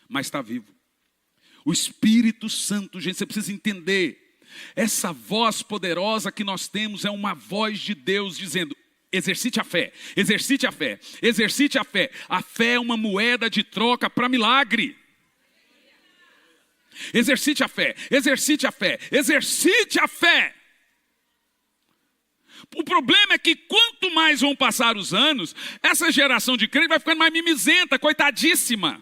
mas está vivo. O Espírito Santo, gente, você precisa entender. Essa voz poderosa que nós temos é uma voz de Deus dizendo, exercite a fé, exercite a fé, exercite a fé. A fé é uma moeda de troca para milagre. Exercite a fé, exercite a fé, exercite a fé. O problema é que quanto mais vão passar os anos, essa geração de crente vai ficando mais mimizenta, coitadíssima.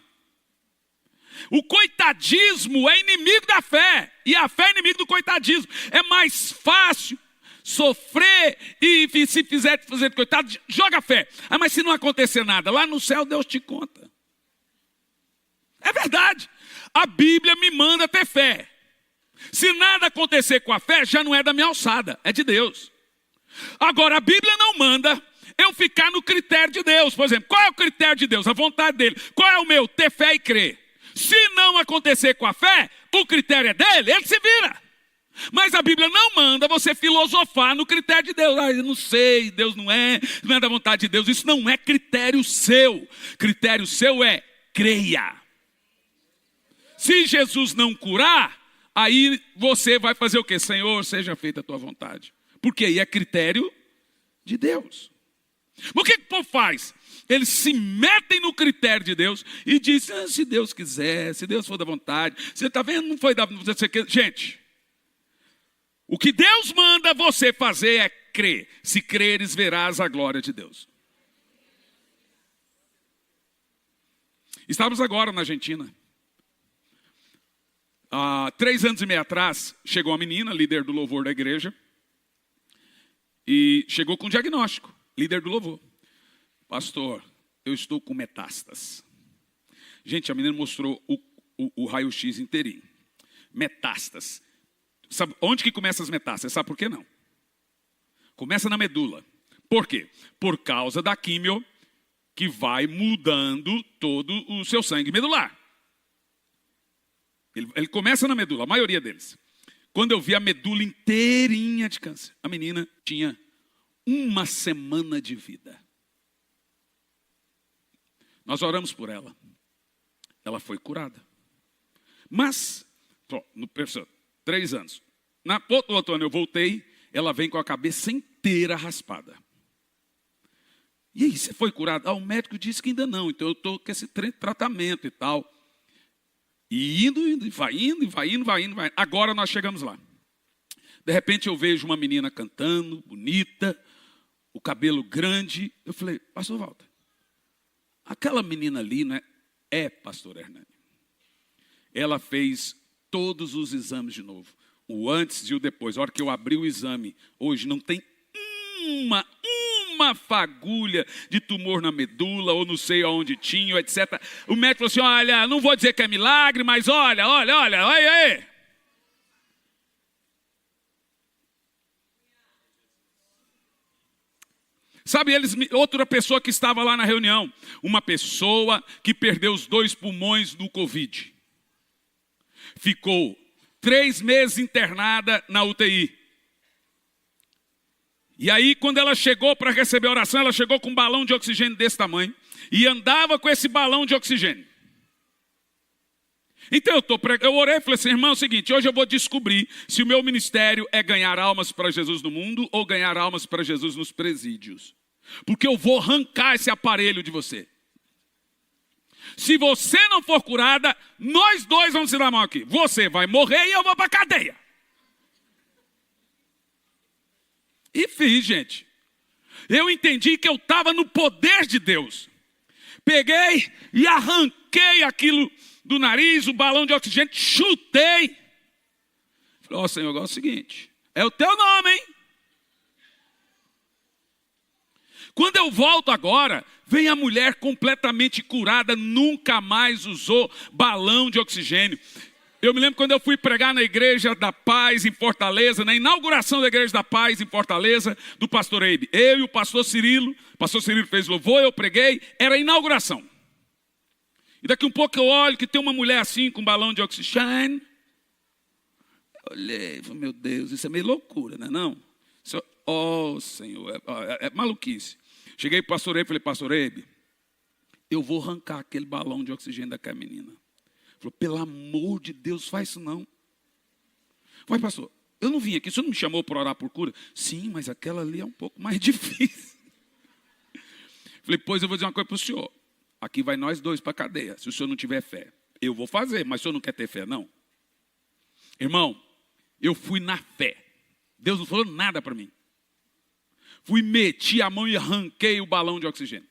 O coitadismo é inimigo da fé, e a fé é inimigo do coitadismo. É mais fácil sofrer e se fizer fazer de coitado, joga a fé. Ah, mas se não acontecer nada, lá no céu Deus te conta. É verdade. A Bíblia me manda ter fé. Se nada acontecer com a fé, já não é da minha alçada, é de Deus. Agora, a Bíblia não manda eu ficar no critério de Deus. Por exemplo, qual é o critério de Deus? A vontade dele. Qual é o meu? Ter fé e crer. Se não acontecer com a fé, o critério é dele, ele se vira. Mas a Bíblia não manda você filosofar no critério de Deus. Ah, eu não sei, Deus não é da vontade de Deus. Isso não é critério seu. Critério seu é creia. Se Jesus não curar, aí você vai fazer o quê? Senhor, seja feita a tua vontade. Porque aí é critério de Deus. Mas o que o povo faz? Eles se metem no critério de Deus e dizem, se Deus quiser, se Deus for da vontade. Você está vendo? Não foi da vontade. Gente, o que Deus manda você fazer é crer. Se creres, verás a glória de Deus. Estávamos agora na Argentina. Há 3 anos e meio atrás, chegou uma menina, líder do louvor da igreja. E chegou com um diagnóstico, líder do louvor. Pastor, eu estou com metástases. Gente, a menina mostrou o raio-x inteirinho. Metástases. Sabe onde que começa as metástases? Sabe por que não? Começa na medula. Por quê? Por causa da químio que vai mudando todo o seu sangue medular. Ele começa na medula, a maioria deles. Quando eu vi a medula inteirinha de câncer, a menina tinha 1 semana de vida. Nós oramos por ela. Ela foi curada. Mas, no 3 anos. Na outro ano eu voltei, ela vem com a cabeça inteira raspada. E aí, você foi curada? O médico disse que ainda não, então eu estou com esse tratamento e tal. E vai indo. Agora nós chegamos lá. De repente eu vejo uma menina cantando, bonita, o cabelo grande. Eu falei, pastor Walter, aquela menina ali, né, é pastor Hernani. Ela fez todos os exames de novo. O antes e o depois. A hora que eu abri o exame, hoje não tem uma fagulha de tumor na medula, ou não sei aonde tinha, etc. O médico falou assim, olha, não vou dizer que é milagre, mas olha. Sabe, outra pessoa que estava lá na reunião, uma pessoa que perdeu os 2 pulmões do Covid. Ficou 3 meses internada na UTI. E aí, quando ela chegou para receber a oração, ela chegou com um balão de oxigênio desse tamanho e andava com esse balão de oxigênio. Então eu orei e falei assim, irmão, é o seguinte, hoje eu vou descobrir se o meu ministério é ganhar almas para Jesus no mundo ou ganhar almas para Jesus nos presídios. Porque eu vou arrancar esse aparelho de você. Se você não for curada, nós dois vamos se dar a mão aqui. Você vai morrer e eu vou para a cadeia. E fiz, gente. Eu entendi que eu estava no poder de Deus. Peguei e arranquei aquilo do nariz, o balão de oxigênio, chutei. Falei, Senhor, agora é o seguinte, é o teu nome, hein? Quando eu volto agora, vem a mulher completamente curada, nunca mais usou balão de oxigênio. Eu me lembro quando eu fui pregar na Igreja da Paz em Fortaleza, na inauguração da Igreja da Paz em Fortaleza, do pastor Eibe. Eu e o pastor Cirilo fez louvor, eu preguei, era a inauguração. E daqui um pouco eu olho que tem uma mulher assim, com um balão de oxigênio. Eu olhei, falei, meu Deus, isso é meio loucura, não é não? Senhor, é maluquice. Cheguei para o pastor Eibe e falei, pastor Eibe, eu vou arrancar aquele balão de oxigênio daquela menina. Falou, pelo amor de Deus, faz isso não. Vai, pastor, eu não vim aqui, o senhor não me chamou para orar por cura? Sim, mas aquela ali é um pouco mais difícil. Falei, pois eu vou dizer uma coisa para o senhor. Aqui vai nós dois para a cadeia, se o senhor não tiver fé. Eu vou fazer, mas o senhor não quer ter fé, não? Irmão, eu fui na fé. Deus não falou nada para mim. Fui, meti a mão e arranquei o balão de oxigênio.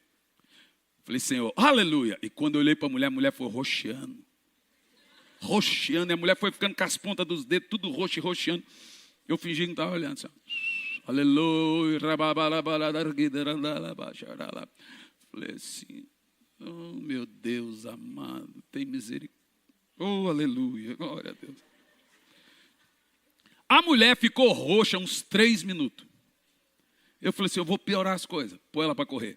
Falei, Senhor, aleluia. E quando eu olhei para a mulher foi roxeando. E a mulher foi ficando com as pontas dos dedos, tudo roxo e roxeando. Eu fingi que não estava olhando. Assim, aleluia. Falei assim, oh meu Deus amado, tem misericórdia. Oh, aleluia, glória a Deus. A mulher ficou roxa uns 3 minutos. Eu falei assim, eu vou piorar as coisas. Põe ela para correr.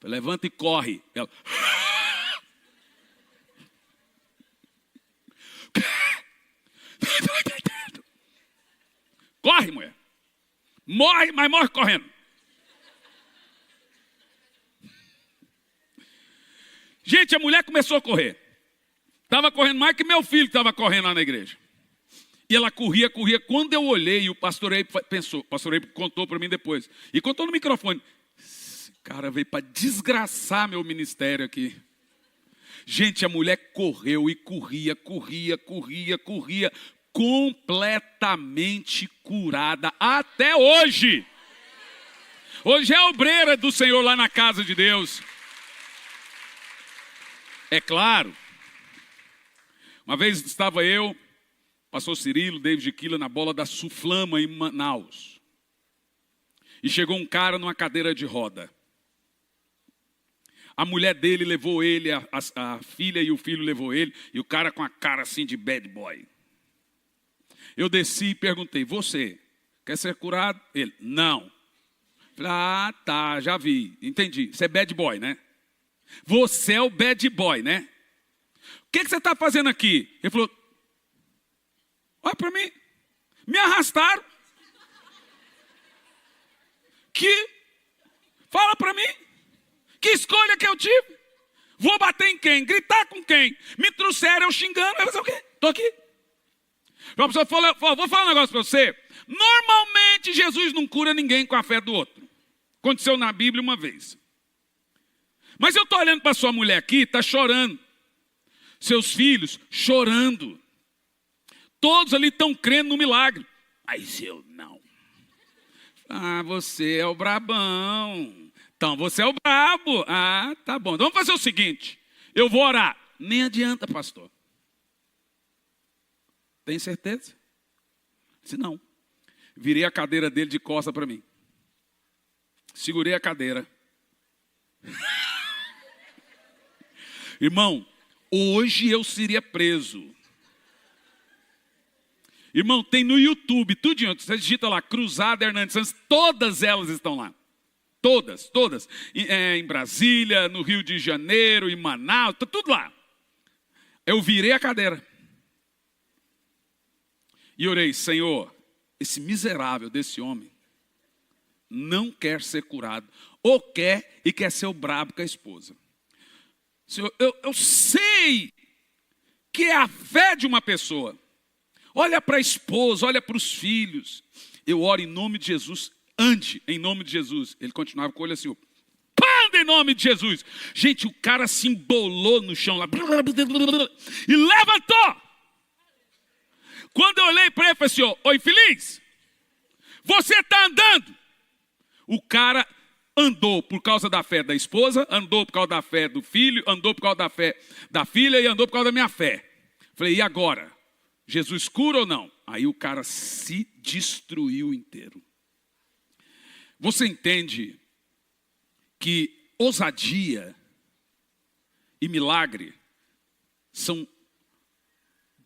Levanta e corre. Ela... Corre, mulher. Morre, mas morre correndo. Gente, a mulher começou a correr. Estava correndo mais que meu filho que estava correndo lá na igreja. E ela corria. Quando eu olhei, o pastor Eibe pensou, o pastor Eibe contou para mim depois. E contou no microfone. Esse cara veio para desgraçar meu ministério aqui. Gente, a mulher correu e corria, completamente curada até hoje. Hoje é obreira do Senhor lá na casa de Deus. É claro. Uma vez estava eu, pastor Cirilo, David Quila, na bola da Suflama em Manaus. E chegou um cara numa cadeira de roda. A mulher dele levou ele, a filha e o filho levou ele, e o cara com a cara assim de bad boy. Eu desci e perguntei, você Quer ser curado? Ele, não. Falei, ah, tá, já vi, entendi. Você é bad boy, né? Você é o bad boy, né? O que você está fazendo aqui? Ele falou, olha para mim, me arrastaram. Fala para mim, que escolha que eu tive? Vou bater em quem? Gritar com quem? Me trouxeram eu xingando, vai fazer o quê? Estou aqui. A pessoa falou, vou falar um negócio para você. Normalmente Jesus não cura ninguém com a fé do outro. Aconteceu na Bíblia uma vez. Mas eu estou olhando para sua mulher aqui, está chorando. Seus filhos chorando. Todos ali estão crendo no milagre. Mas eu não. Ah, você é o brabão. Então, você é o brabo. Ah, tá bom. Então, vamos fazer o seguinte. Eu vou orar. Nem adianta, pastor. Tem certeza? Disse, não. Virei a cadeira dele de costa para mim. Segurei a cadeira. Irmão, hoje eu seria preso. Irmão, tem no YouTube, tudinho. Você digita lá, Cruzada Hernandes Santos, todas elas estão lá. Todas. Em Brasília, no Rio de Janeiro, em Manaus, está tudo lá. Eu virei a cadeira. E orei, Senhor, esse miserável desse homem não quer ser curado. Ou quer e quer ser o brabo com a esposa. Senhor, eu sei que é a fé de uma pessoa. Olha para a esposa, olha para os filhos. Eu oro em nome de Jesus. Ande em nome de Jesus. Ele continuava com o olho assim. Anda em nome de Jesus. Gente, o cara se embolou no chão lá. E levantou. Quando eu olhei para ele, eu falei assim, ô infeliz, você está andando. O cara andou por causa da fé da esposa, andou por causa da fé do filho, andou por causa da fé da filha e andou por causa da minha fé. Falei, e agora? Jesus cura ou não? Aí o cara se destruiu inteiro. Você entende que ousadia e milagre são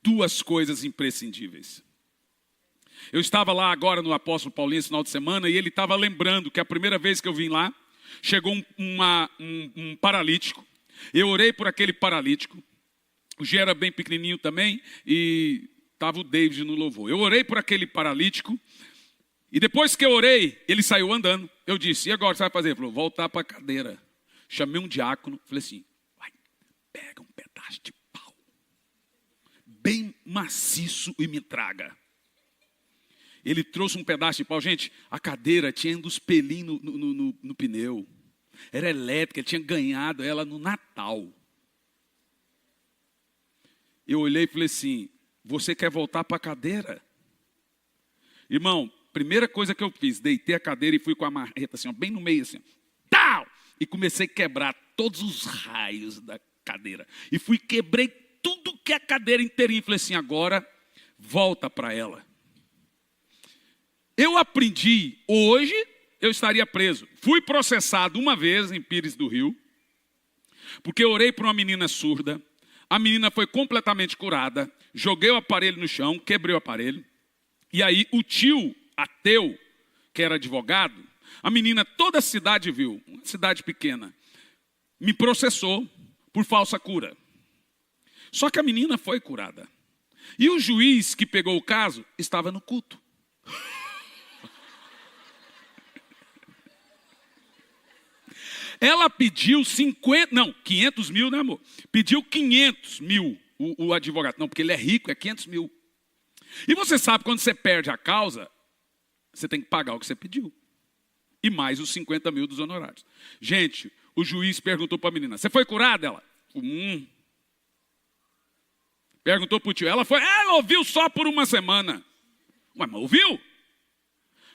duas coisas imprescindíveis. Eu estava lá agora no Apóstolo Paulinho esse final de semana e ele estava lembrando que a primeira vez que eu vim lá, chegou um paralítico. Eu orei por aquele paralítico. O G era bem pequenininho também e estava o David no louvor. Eu orei por aquele paralítico e depois que eu orei, ele saiu andando. Eu disse, e agora o que você vai fazer? Ele falou, voltar para a cadeira. Chamei um diácono, falei assim, vai, pega um pedaço de pau, bem maciço e me traga. Ele trouxe um pedaço de pau. Gente, a cadeira tinha uns pelinhos no pneu. Era elétrica, ele tinha ganhado ela no Natal. Eu olhei e falei assim, você quer voltar para a cadeira? Irmão, primeira coisa que eu fiz, deitei a cadeira e fui com a marreta assim, ó, bem no meio assim. Tal! E comecei a quebrar todos os raios da cadeira. E quebrei tudo que a cadeira inteirinha. Falei assim, agora volta para ela. Eu aprendi, hoje eu estaria preso. Fui processado uma vez em Pires do Rio, porque eu orei para uma menina surda. A menina foi completamente curada. Joguei o aparelho no chão, quebrei o aparelho. E aí o tio ateu, que era advogado, a menina, toda a cidade viu, uma cidade pequena, me processou por falsa cura. Só que a menina foi curada. E o juiz que pegou o caso estava no culto. Ela pediu 500 mil, né, amor? Pediu 500 mil o advogado. Não, porque ele é rico, é 500 mil. E você sabe, quando você perde a causa, você tem que pagar o que você pediu. E mais os 50 mil dos honorários. Gente, o juiz perguntou para a menina, você foi curada? Ela, Perguntou para o tio, ela ouviu só por uma semana. Ué, mas ouviu?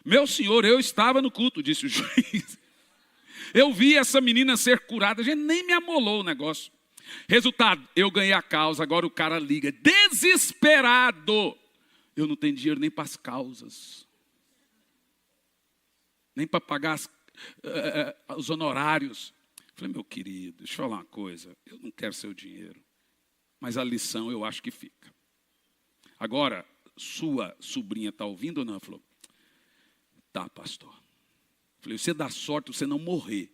Meu senhor, eu estava no culto, disse o juiz. Eu vi essa menina ser curada, a gente nem me amolou o negócio. Resultado, eu ganhei a causa, agora o cara liga, desesperado. Eu não tenho dinheiro nem para as causas. Nem para pagar os honorários. Falei, meu querido, deixa eu falar uma coisa. Eu não quero seu dinheiro. Mas a lição eu acho que fica. Agora, sua sobrinha está ouvindo ou não? Ela falou, Tá, pastor. Falei, você dá sorte você não morrer.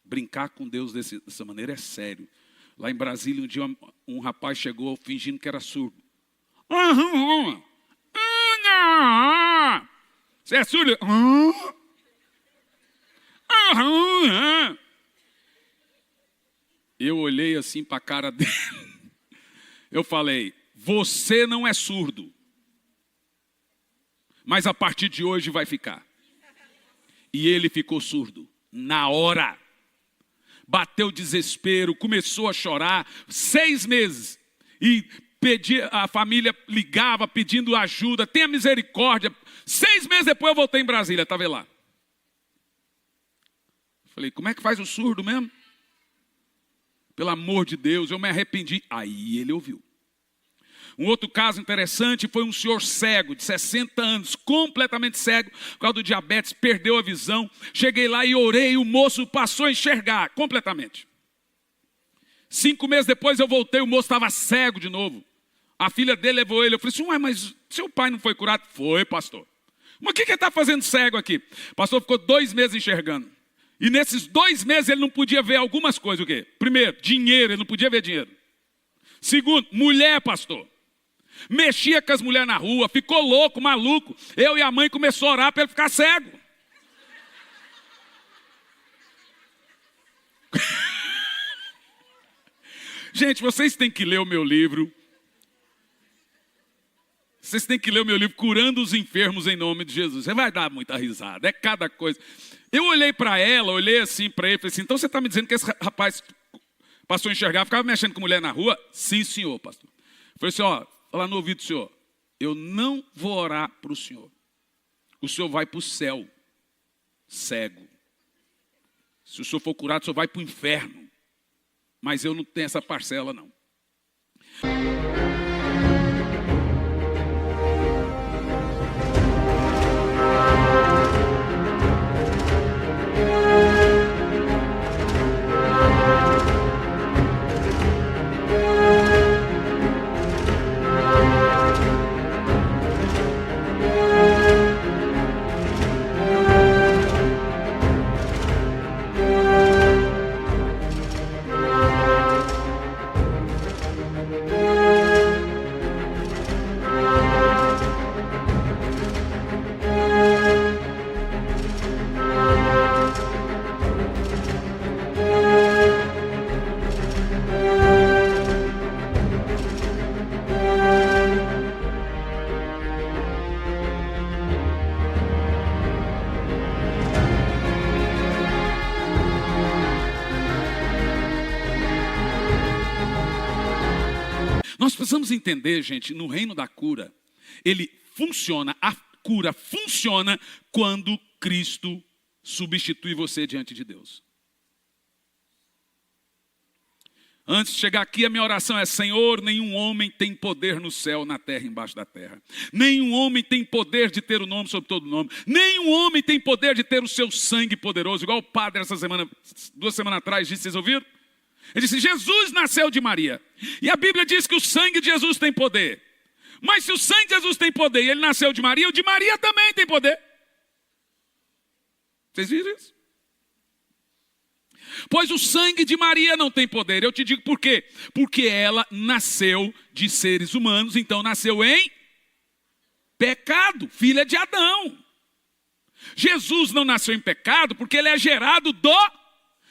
Brincar com Deus dessa maneira é sério. Lá em Brasília, um dia um rapaz chegou fingindo que era surdo. Você é surdo? Eu olhei assim para a cara dele. Eu falei, você não é surdo. Mas a partir de hoje vai ficar. E ele ficou surdo. Na hora. Bateu desespero, começou a chorar. 6 meses. E a família ligava pedindo ajuda. Tenha misericórdia. 6 meses depois eu voltei em Brasília, estava lá. Falei, como é que faz o surdo mesmo? Pelo amor de Deus, eu me arrependi. Aí ele ouviu. Um outro caso interessante foi um senhor cego, de 60 anos, completamente cego, por causa do diabetes, perdeu a visão. Cheguei lá e orei, o moço passou a enxergar completamente. 5 meses depois eu voltei, o moço estava cego de novo. A filha dele levou ele, eu falei assim, ué, mas seu pai não foi curado? Foi, pastor. Mas o que ele está fazendo cego aqui? O pastor ficou 2 meses enxergando. E nesses 2 meses ele não podia ver algumas coisas, o quê? Primeiro, dinheiro, ele não podia ver dinheiro. Segundo, mulher, pastor. Mexia com as mulheres na rua, ficou louco, maluco. Eu e a mãe começou a orar para ele ficar cego. Gente, vocês têm que ler o meu livro. Vocês têm que ler o meu livro, Curando os Enfermos em Nome de Jesus. Você vai dar muita risada, é cada coisa. Eu olhei para ela, olhei assim para ele, falei assim, então você está me dizendo que esse rapaz passou a enxergar, ficava mexendo com mulher na rua? Sim, senhor, pastor. Eu falei assim, ó, fala no ouvido do senhor, eu não vou orar para o senhor. O senhor vai para o céu, cego. Se o senhor for curado, o senhor vai para o inferno. Mas eu não tenho essa parcela, não. Nós precisamos entender, gente, no reino da cura, a cura funciona quando Cristo substitui você diante de Deus. Antes de chegar aqui, a minha oração é, Senhor, nenhum homem tem poder no céu, na terra, embaixo da terra. Nenhum homem tem poder de ter o nome sobre todo nome. Nenhum homem tem poder de ter o seu sangue poderoso, igual o padre essa semana, 2 semanas atrás disse, vocês ouviram? Ele disse, Jesus nasceu de Maria. E a Bíblia diz que o sangue de Jesus tem poder. Mas se o sangue de Jesus tem poder e ele nasceu de Maria, o de Maria também tem poder. Vocês viram isso? Pois o sangue de Maria não tem poder. Eu te digo por quê? Porque ela nasceu de seres humanos, então nasceu em pecado, filha de Adão. Jesus não nasceu em pecado porque ele é gerado do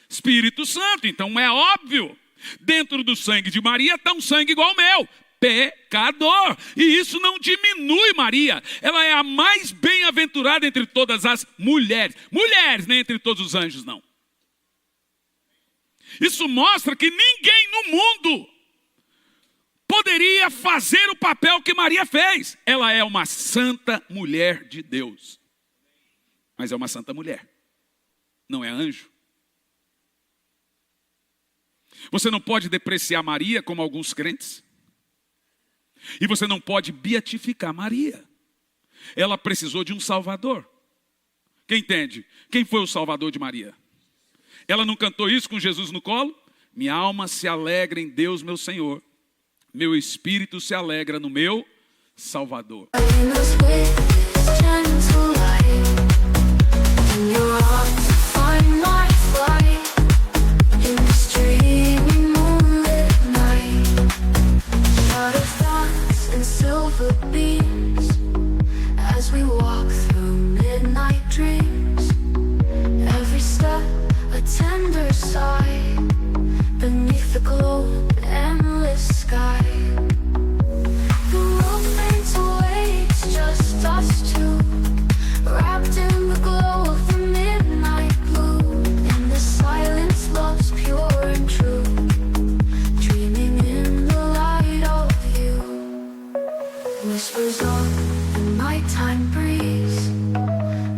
Espírito Santo, então é óbvio, dentro do sangue de Maria está um sangue igual ao meu, pecador, e isso não diminui Maria, ela é a mais bem-aventurada entre todas as mulheres, nem entre todos os anjos não. Isso mostra que ninguém no mundo poderia fazer o papel que Maria fez, ela é uma santa mulher de Deus, mas é uma santa mulher, não é anjo. Você não pode depreciar Maria como alguns crentes. E você não pode beatificar Maria. Ela precisou de um Salvador. Quem entende? Quem foi o Salvador de Maria? Ela não cantou isso com Jesus no colo? Minha alma se alegra em Deus, meu Senhor. Meu espírito se alegra no meu Salvador. outside, beneath the cold, endless sky. The world fades away, it's just us two, wrapped in the glow of the midnight blue. In the silence, love's pure and true, dreaming in the light of you. Whispers of the nighttime breeze,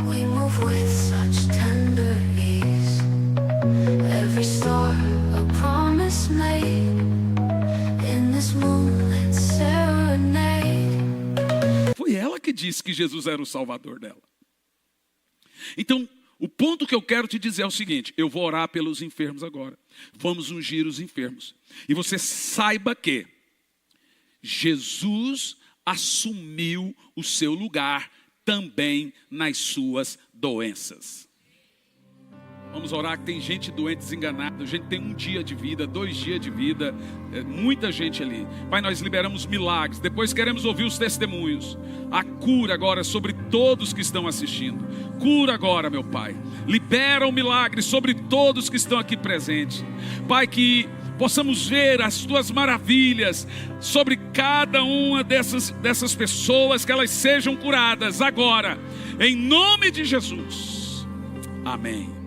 we move with such tender ease. Every star a promise made, in this moonlit serenade. Foi ela que disse que Jesus era o Salvador dela. Então, o ponto que eu quero te dizer é o seguinte: eu vou orar pelos enfermos agora. Vamos ungir os enfermos. E você saiba que Jesus assumiu o seu lugar também nas suas doenças. Vamos orar, que tem gente doente, desenganada. A gente tem 1 dia de vida, 2 dias de vida, muita gente ali. Pai, nós liberamos milagres. Depois queremos ouvir os testemunhos. A cura agora sobre todos que estão assistindo. Cura agora, meu Pai. Libera o milagre sobre todos que estão aqui presentes. Pai, que possamos ver as tuas maravilhas sobre cada uma dessas pessoas, que elas sejam curadas agora, em nome de Jesus. Amém.